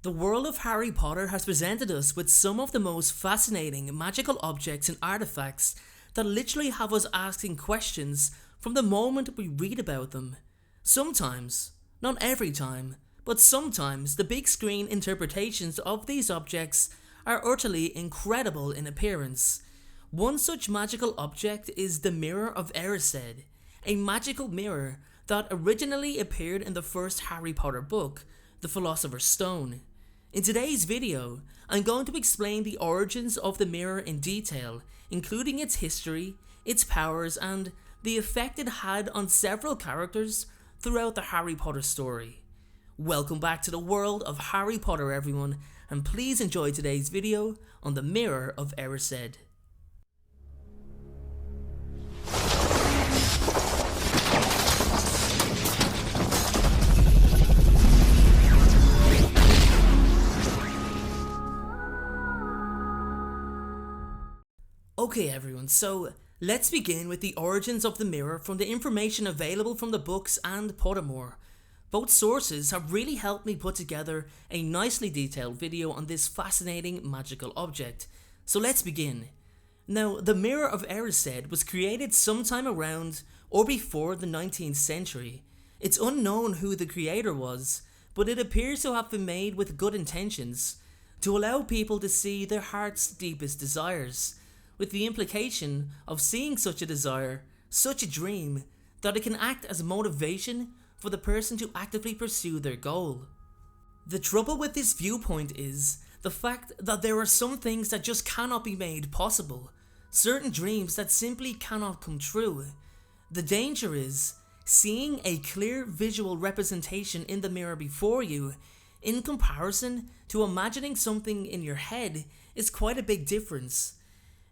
The world of Harry Potter has presented us with some of the most fascinating magical objects and artifacts that literally have us asking questions from the moment we read about them. Sometimes, not every time, but sometimes the big screen interpretations of these objects are utterly incredible in appearance. One such magical object is the Mirror of Erised, a magical mirror that originally appeared in the first Harry Potter book, The Philosopher's Stone. In today's video, I'm going to explain the origins of the mirror in detail, including its history, its powers, and the effect it had on several characters throughout the Harry Potter story. Welcome back to the world of Harry Potter, everyone, and please enjoy today's video on the Mirror of Erised. Okay everyone, so let's begin with the origins of the mirror from the information available from the books and Pottermore. Both sources have really helped me put together a nicely detailed video on this fascinating magical object. So let's begin. Now, the Mirror of Erised was created sometime around or before the 19th century. It's unknown who the creator was, but it appears to have been made with good intentions, to allow people to see their heart's deepest desires, with the implication of seeing such a desire, such a dream, that it can act as motivation for the person to actively pursue their goal. The trouble with this viewpoint is the fact that there are some things that just cannot be made possible, certain dreams that simply cannot come true. The danger is seeing a clear visual representation in the mirror before you, in comparison to imagining something in your head, is quite a big difference.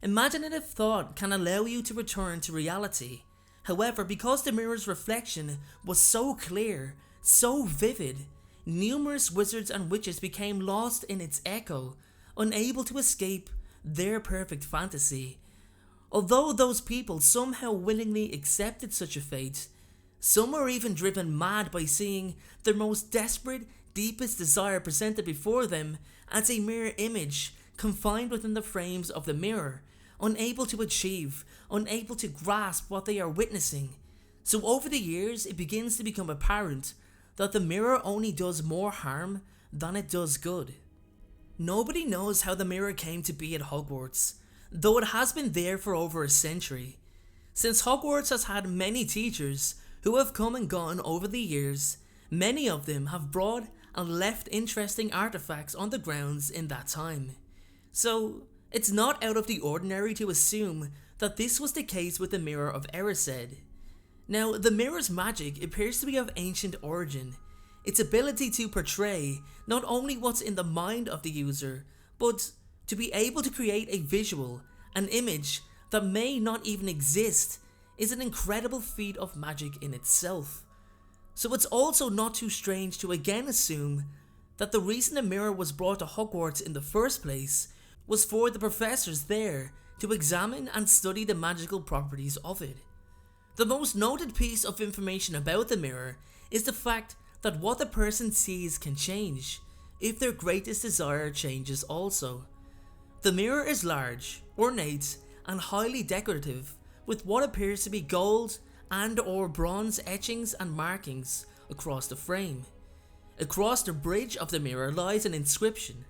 Imaginative thought can allow you to return to reality. However, because the mirror's reflection was so clear, so vivid, numerous wizards and witches became lost in its echo, unable to escape their perfect fantasy. Although those people somehow willingly accepted such a fate, some were even driven mad by seeing their most desperate, deepest desire presented before them as a mere image confined within the frames of the mirror, unable to achieve, unable to grasp what they are witnessing. So over the years, it begins to become apparent that the mirror only does more harm than it does good. Nobody knows how the mirror came to be at Hogwarts, though it has been there for over a century. Since Hogwarts has had many teachers who have come and gone over the years, many of them have brought and left interesting artifacts on the grounds in that time. So it's not out of the ordinary to assume that this was the case with the Mirror of Erised. Now, the mirror's magic appears to be of ancient origin. Its ability to portray not only what's in the mind of the user, but to be able to create a visual, an image that may not even exist, is an incredible feat of magic in itself. So it's also not too strange to again assume that the reason the mirror was brought to Hogwarts in the first place was for the professors there to examine and study the magical properties of it. The most noted piece of information about the mirror is the fact that what the person sees can change, if their greatest desire changes also. The mirror is large, ornate, and highly decorative, with what appears to be gold and or bronze etchings and markings across the frame. Across the bridge of the mirror lies an inscription.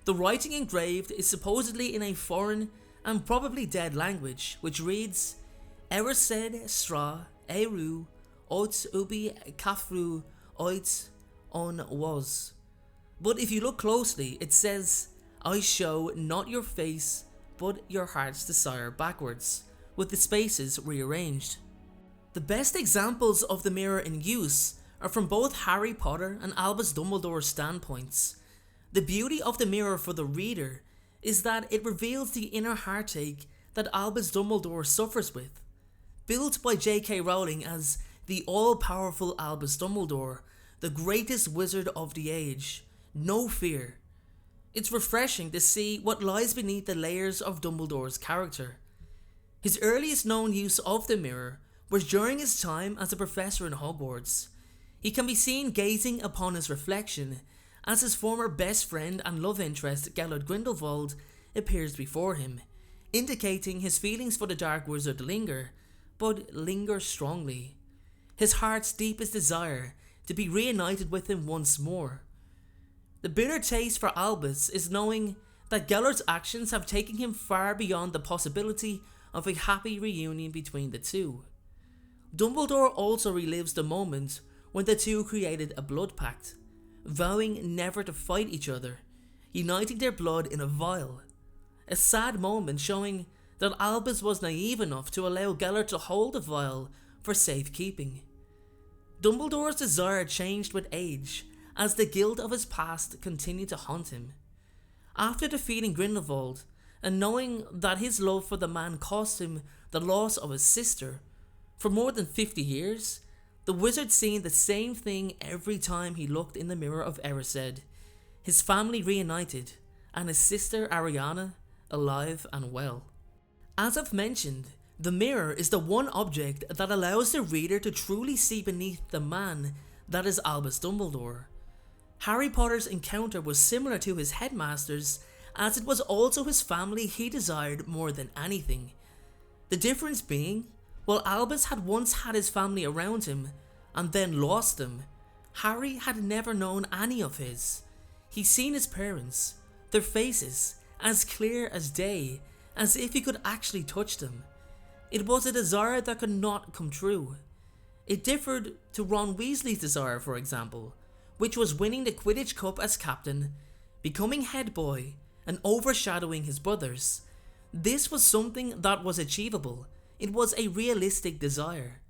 The writing engraved is supposedly in a foreign and probably dead language, which reads Erised stra eru oit ubi kafru oit on was. But if you look closely, it says, I show not your face but your heart's desire backwards, with the spaces rearranged. The best examples of the mirror in use are from both Harry Potter and Albus Dumbledore's standpoints. The beauty of the mirror for the reader is that it reveals the inner heartache that Albus Dumbledore suffers with. Built by J.K. Rowling as the all-powerful Albus Dumbledore, the greatest wizard of the age, no fear. It's refreshing to see what lies beneath the layers of Dumbledore's character. His earliest known use of the mirror was during his time as a professor in Hogwarts. He can be seen gazing upon his reflection as his former best friend and love interest Gellert Grindelwald appears before him, indicating his feelings for the Dark Wizard linger, but linger strongly. His heart's deepest desire to be reunited with him once more. The bitter taste for Albus is knowing that Gellert's actions have taken him far beyond the possibility of a happy reunion between the two. Dumbledore also relives the moment when the two created a blood pact, vowing never to fight each other, uniting their blood in a vial. A sad moment showing that Albus was naive enough to allow Gellert to hold the vial for safekeeping. Dumbledore's desire changed with age as the guilt of his past continued to haunt him. After defeating Grindelwald and knowing that his love for the man cost him the loss of his sister, for more than 50 years, the wizard seen the same thing every time he looked in the mirror of Erised, his family reunited and his sister Ariana alive and well. As I've mentioned, the mirror is the one object that allows the reader to truly see beneath the man that is Albus Dumbledore. Harry Potter's encounter was similar to his headmaster's, as it was also his family he desired more than anything. The difference being, while Albus had once had his family around him and then lost them, Harry had never known any of his. He'd seen his parents, their faces, as clear as day, as if he could actually touch them. It was a desire that could not come true. It differed to Ron Weasley's desire, for example, which was winning the Quidditch Cup as captain, becoming head boy, and overshadowing his brothers. This was something that was achievable. It was a realistic desire.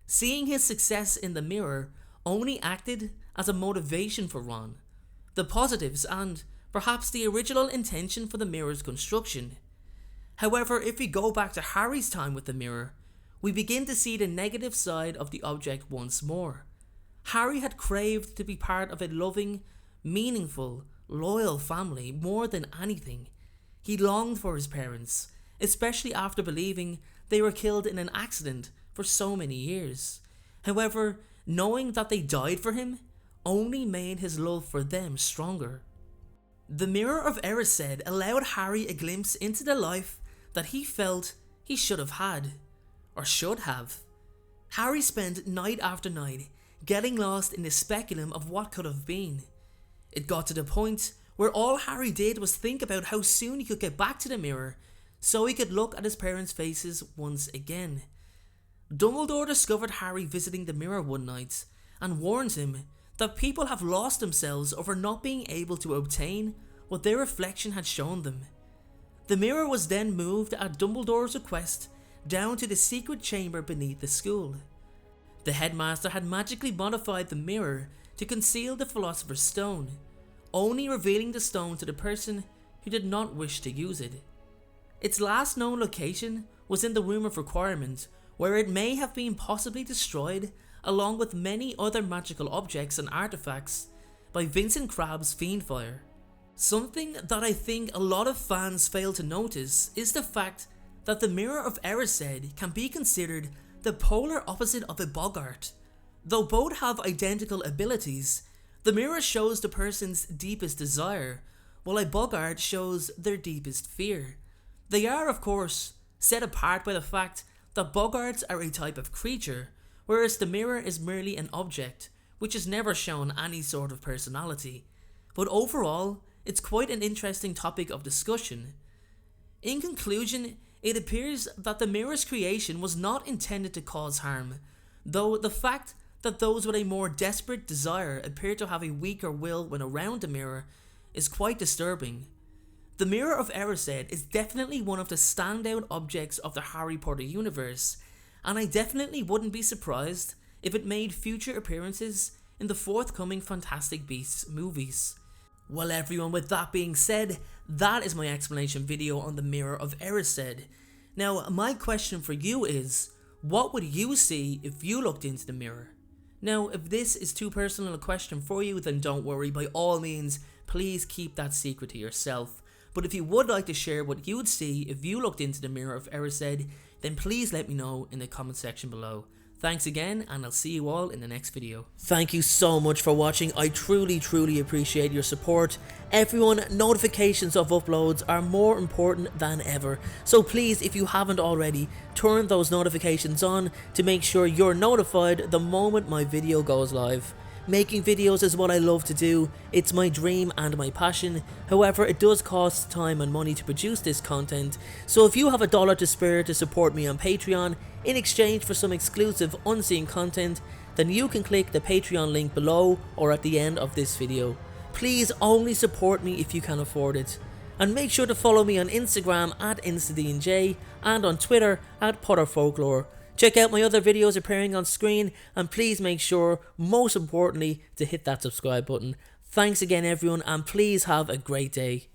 Seeing his success in the mirror only acted as a motivation for Ron. The positives and perhaps the original intention for the mirror's construction. However, if we go back to Harry's time with the mirror, we begin to see the negative side of the object once more. Harry had craved to be part of a loving, meaningful, loyal family more than anything. He longed for his parents, especially after believing they were killed in an accident for so many years. However, knowing that they died for him only made his love for them stronger. The Mirror of Erised allowed Harry a glimpse into the life that he felt he should have had, or should have. Harry spent night after night getting lost in the speculum of what could have been. It got to the point where all Harry did was think about how soon he could get back to the mirror so he could look at his parents' faces once again. Dumbledore discovered Harry visiting the mirror one night and warned him that people have lost themselves over not being able to obtain what their reflection had shown them. The mirror was then moved at Dumbledore's request down to the secret chamber beneath the school. The headmaster had magically modified the mirror to conceal the Philosopher's Stone, only revealing the stone to the person who did not wish to use it. Its last known location was in the Room of Requirement, where it may have been possibly destroyed along with many other magical objects and artifacts by Vincent Crabbe's Fiendfire. Something that I think a lot of fans fail to notice is the fact that the Mirror of Erised can be considered the polar opposite of a Boggart. Though both have identical abilities, the mirror shows the person's deepest desire, while a Boggart shows their deepest fear. They are, of course, set apart by the fact that Boggarts are a type of creature, whereas the mirror is merely an object, which is never shown any sort of personality. But overall, it's quite an interesting topic of discussion. In conclusion, it appears that the mirror's creation was not intended to cause harm, though the fact that those with a more desperate desire appear to have a weaker will when around the mirror is quite disturbing. The Mirror of Erised is definitely one of the standout objects of the Harry Potter universe, and I definitely wouldn't be surprised if it made future appearances in the forthcoming Fantastic Beasts movies. Well everyone, with that being said, that is my explanation video on the Mirror of Erised. Now, my question for you is, what would you see if you looked into the mirror? Now, if this is too personal a question for you, then don't worry, by all means, please keep that secret to yourself. But if you would like to share what you would see if you looked into the Mirror of Erised, then please let me know in the comment section below. Thanks again, and I'll see you all in the next video. Thank you so much for watching. I truly appreciate your support. Everyone, notifications of uploads are more important than ever. So please, if you haven't already, turn those notifications on to make sure you're notified the moment my video goes live. Making videos is what I love to do, it's my dream and my passion. However, it does cost time and money to produce this content, so if you have $1 to spare to support me on Patreon in exchange for some exclusive unseen content, then you can click the Patreon link below or at the end of this video. Please only support me if you can afford it. And make sure to follow me on Instagram at InstaDeanJ and on Twitter at PotterFolklore. Check out my other videos appearing on screen, and please make sure, most importantly, to hit that subscribe button. Thanks again everyone, and please have a great day.